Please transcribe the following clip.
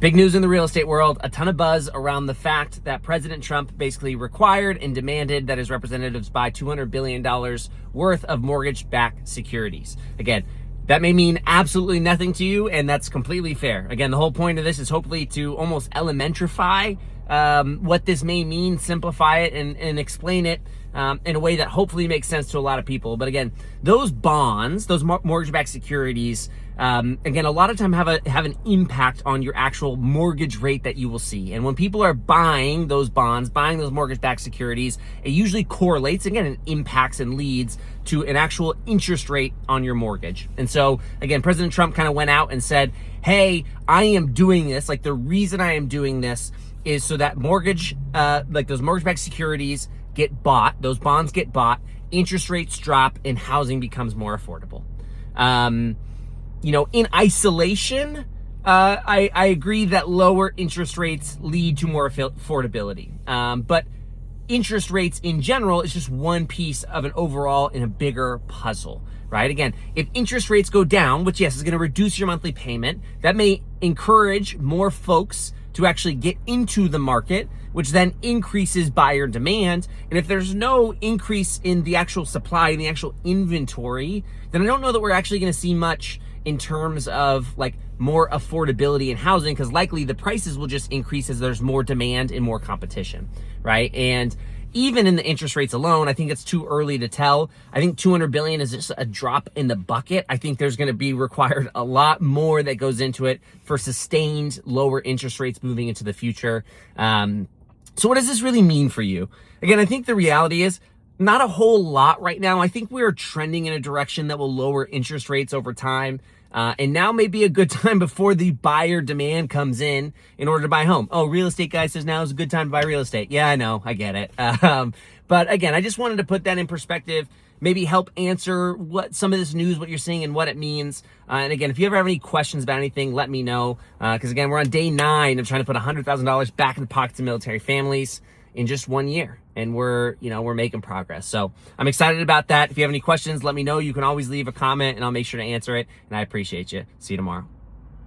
Big news in the real estate world, a ton of buzz around the fact that President Trump basically required and demanded that his representatives buy $200 billion worth of mortgage-backed securities. Again, that may mean absolutely nothing to you, and that's completely fair. Again, the whole point of this is hopefully to almost elementarify what this may mean, simplify it, and explain it in a way that hopefully makes sense to a lot of people. But again, those bonds, those mortgage-backed securities, again, a lot of time have an impact on your actual mortgage rate that you will see. And when people are buying those bonds, buying those mortgage-backed securities, it usually correlates, again, it impacts and leads to an actual interest rate on your mortgage. And so, again, President Trump kind of went out and said, hey, I am doing this. Like, the reason I am doing this is so that like those mortgage-backed securities get bought, those bonds get bought, interest rates drop, and housing becomes more affordable. In isolation, I agree that lower interest rates lead to more affordability. But interest rates in general is just one piece of an overall in a bigger puzzle, right? Again, if interest rates go down, which yes, is going to reduce your monthly payment, that may encourage more folks to actually get into the market, which then increases buyer demand. And if there's no increase in the actual supply and the actual inventory, then I don't know that we're actually going to see much in terms of like more affordability in housing, because likely the prices will just increase as there's more demand and more competition, right? And even in the interest rates alone, I think it's too early to tell. I think 200 billion is just a drop in the bucket. I think there's going to be required a lot more that goes into it for sustained lower interest rates moving into the future. So what does this really mean for you? Again, I think the reality is not a whole lot right now. I think we're trending in a direction that will lower interest rates over time. And now may be a good time before the buyer demand comes in order to buy a home. Oh, real estate guy says now is a good time to buy real estate. Yeah, I know. I get it. But again, I just wanted to put that in perspective, maybe help answer what some of this news, what you're seeing and what it means. And again, if you ever have any questions about anything, let me know. Because again, we're on day 9 of trying to put $100,000 back in the pockets of military families in just 1 year. And we're making progress. So I'm excited about that. If you have any questions, let me know. You can always leave a comment and I'll make sure to answer it. And I appreciate you. See you tomorrow.